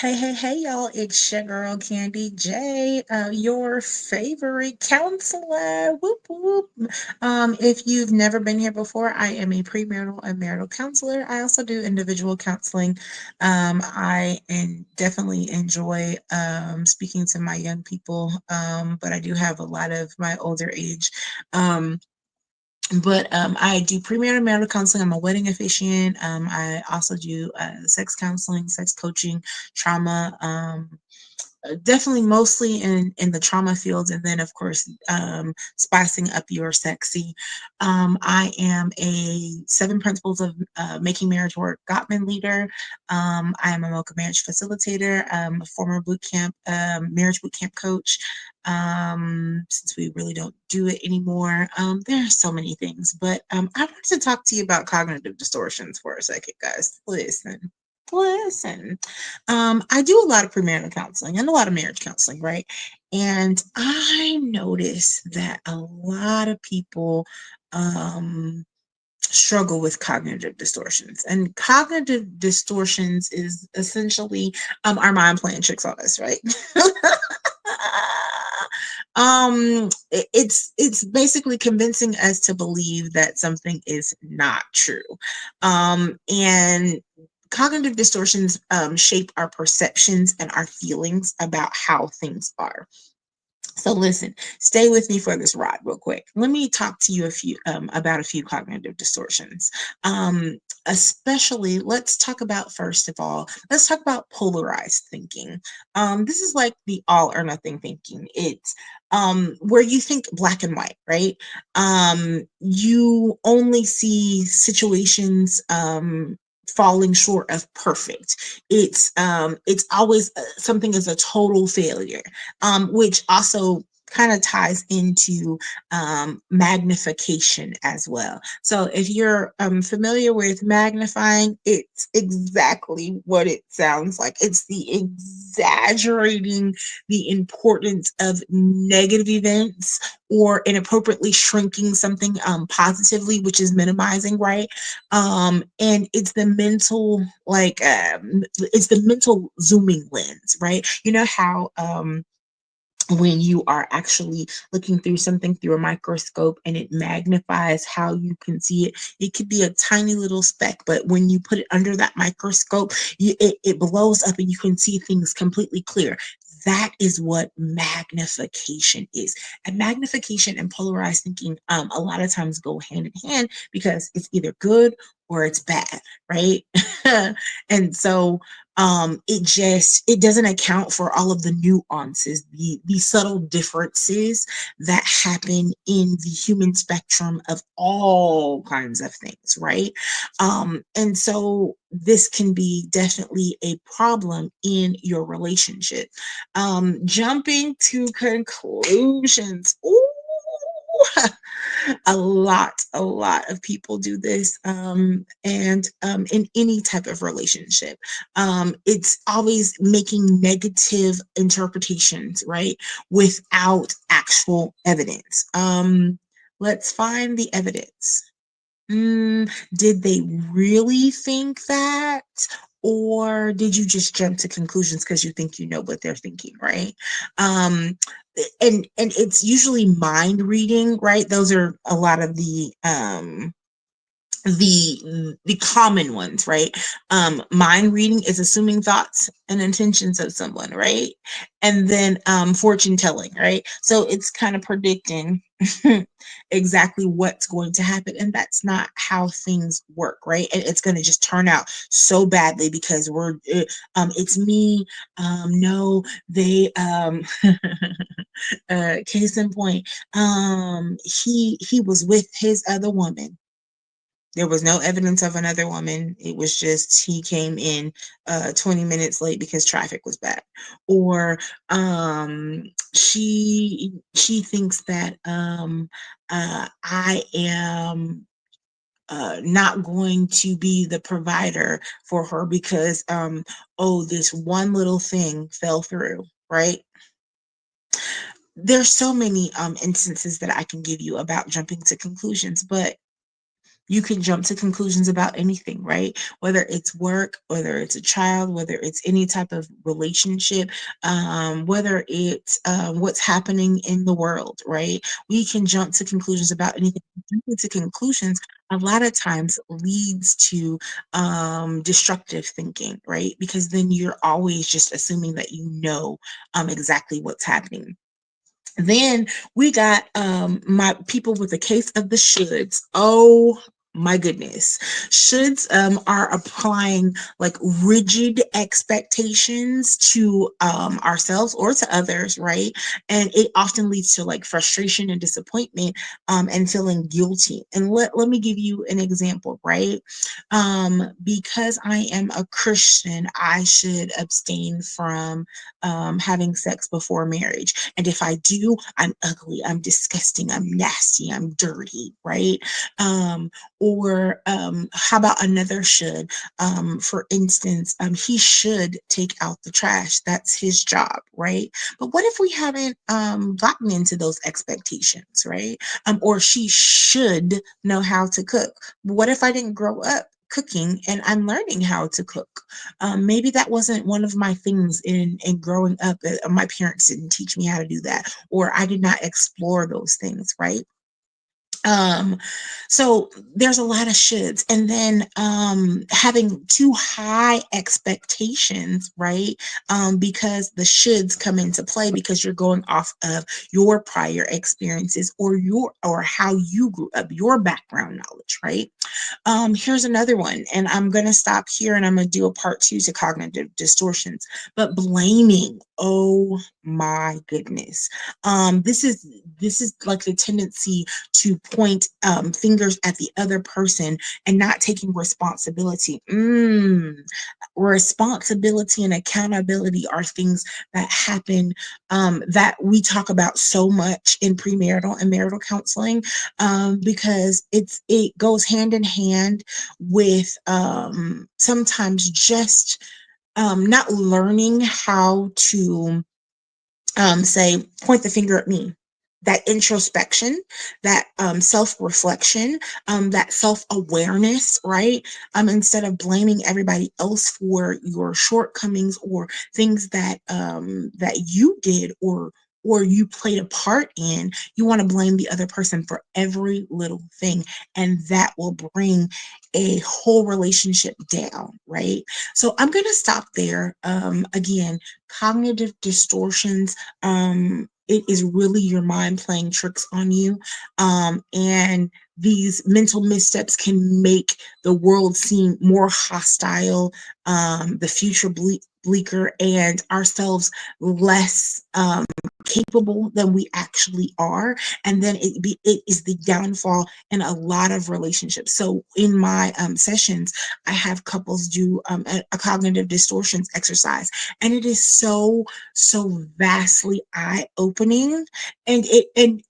Hey, y'all. It's your girl, Candy J, your favorite counselor. Whoop, whoop. If you've never been here before, I am a premarital and marital counselor. I also do individual counseling. Definitely enjoy speaking to my young people, but I do have a lot of my older age. I do premarital marital counseling. I'm a wedding officiant. I also do sex counseling, sex coaching, trauma. Definitely mostly in the trauma field, and then of course spicing up your sexy. I am a 7 principles of making marriage work Gottman leader. I am a mocha marriage facilitator, a former boot camp marriage boot camp coach. Since we really don't do it anymore, there are so many things, but I wanted to talk to you about cognitive distortions for a second, guys. Listen. I do a lot of premarital counseling and a lot of marriage counseling, right? And I notice that a lot of people struggle with cognitive distortions. And cognitive distortions is essentially our mind playing tricks on us, right? It's basically convincing us to believe that something is not true. And cognitive distortions shape our perceptions and our feelings about how things are. So listen, stay with me for this ride real quick. Let me talk to you about a few cognitive distortions. Especially, let's talk about first of all, let's talk about polarized thinking. This is like the all or nothing thinking. It's where you think black and white, right? You only see situations falling short of perfect. It's always something is a total failure, which also kind of ties into magnification as well. So if you're familiar with magnifying, it's exactly what it sounds like. It's the exaggerating the importance of negative events or inappropriately shrinking something positively, which is minimizing, right? And it's the mental zooming lens, right? You know how when you are actually looking through something through a microscope and it magnifies how you can see it. It could be a tiny little speck, but when you put it under that microscope, it blows up and you can see things completely clear. That is what magnification is. And magnification and polarized thinking a lot of times go hand in hand because it's either good or it's bad, right? And so it doesn't account for all of the nuances, the subtle differences that happen in the human spectrum of all kinds of things, right? And so this can be definitely a problem in your relationship. Jumping to conclusions. Ooh, a lot of people do this, and in any type of relationship, it's always making negative interpretations, right, without actual evidence. Let's find the evidence. Did they really think that? Or did you just jump to conclusions because you think you know what they're thinking, right? Um, and it's usually mind reading, right? Those are a lot of the common ones, right? Mind reading is assuming thoughts and intentions of someone, right? And then fortune telling, right? So it's kind of predicting exactly what's going to happen, and that's not how things work, right? And it's going to just turn out so badly because it's me. No, they case in point, he was with his other woman. There was no evidence of another woman. It was just he came in 20 minutes late because traffic was bad. Or she thinks that I am not going to be the provider for her because oh, this one little thing fell through, right? There's so many instances that I can give you about jumping to conclusions, but You can jump to conclusions about anything, right? Whether it's work, whether it's a child, whether it's any type of relationship, whether it's what's happening in the world, right? We can jump to conclusions about anything. Jumping to conclusions a lot of times leads to destructive thinking, right? Because then you're always just assuming that you know exactly what's happening. Then we got my people with a case of the shoulds. Oh my goodness. Shoulds are applying like rigid expectations to ourselves or to others, right? And it often leads to like frustration and disappointment and feeling guilty. And let me give you an example, right? Because I am a Christian, I should abstain from having sex before marriage. And if I do, I'm ugly, I'm disgusting, I'm nasty, I'm dirty, right? Or how about another should? For instance, he should take out the trash. That's his job, right? But what if we haven't gotten into those expectations, right? Or she should know how to cook. What if I didn't grow up cooking and I'm learning how to cook? Maybe that wasn't one of my things in growing up. My parents didn't teach me how to do that, or I did not explore those things, right? um so there's a lot of shoulds, and then having too high expectations, right? Because the shoulds come into play because you're going off of your prior experiences or your or how you grew up, your background knowledge, right? Here's another one, and I'm going to stop here and I'm going to do a part two to cognitive distortions. But blaming, oh my goodness. This is like the tendency to point fingers at the other person and not taking responsibility. Responsibility and accountability are things that happen, that we talk about so much in premarital and marital counseling, because it goes hand in hand with sometimes just not learning how to say, point the finger at me. That introspection, that self-reflection, that self-awareness, right? Instead of blaming everybody else for your shortcomings or things that you did or you played a part in, you want to blame the other person for every little thing, and that will bring a whole relationship down, right? So I'm going to stop there. Again, cognitive distortions, it is really your mind playing tricks on you. And these mental missteps can make the world seem more hostile, the future bleaker, and ourselves less capable than we actually are. And then it is the downfall in a lot of relationships. So in my sessions, I have couples do a cognitive distortions exercise, and it is so vastly eye-opening. And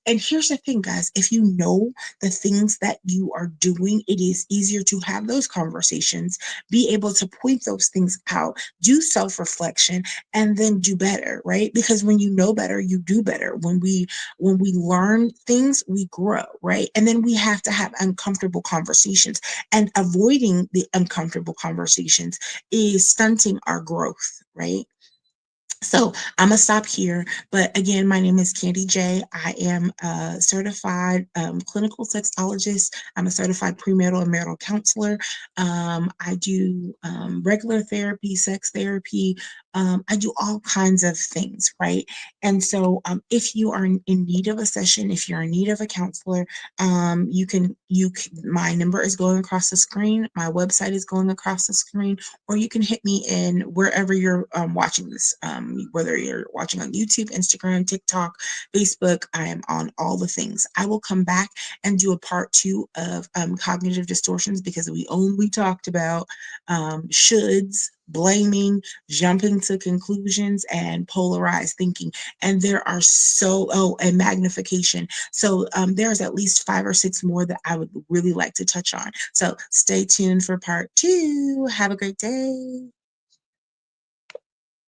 here's the thing, guys: if you know the things that you are doing, it is easier to have those conversations, be able to point those things out, do self-reflection, and then do better, right? Because when you know better, you do better. When we learn things, we grow, right? And then we have to have uncomfortable conversations, and avoiding the uncomfortable conversations is stunting our growth, right? So I'm gonna stop here. But again, my name is Candy J. I am a certified clinical sexologist. I'm a certified premarital and marital counselor. I do regular therapy, sex therapy. I do all kinds of things, right? And so, if you are in need of a session, if you're in need of a counselor, my number is going across the screen. My website is going across the screen, or you can hit me in wherever you're watching this, whether you're watching on YouTube, Instagram, TikTok, Facebook. I am on all the things. I will come back and do a part two of cognitive distortions, because we only talked about shoulds, blaming, jumping to conclusions, and polarized thinking. And there are and magnification. So there's at least 5 or 6 more that I would really like to touch on. So stay tuned for part two. Have a great day.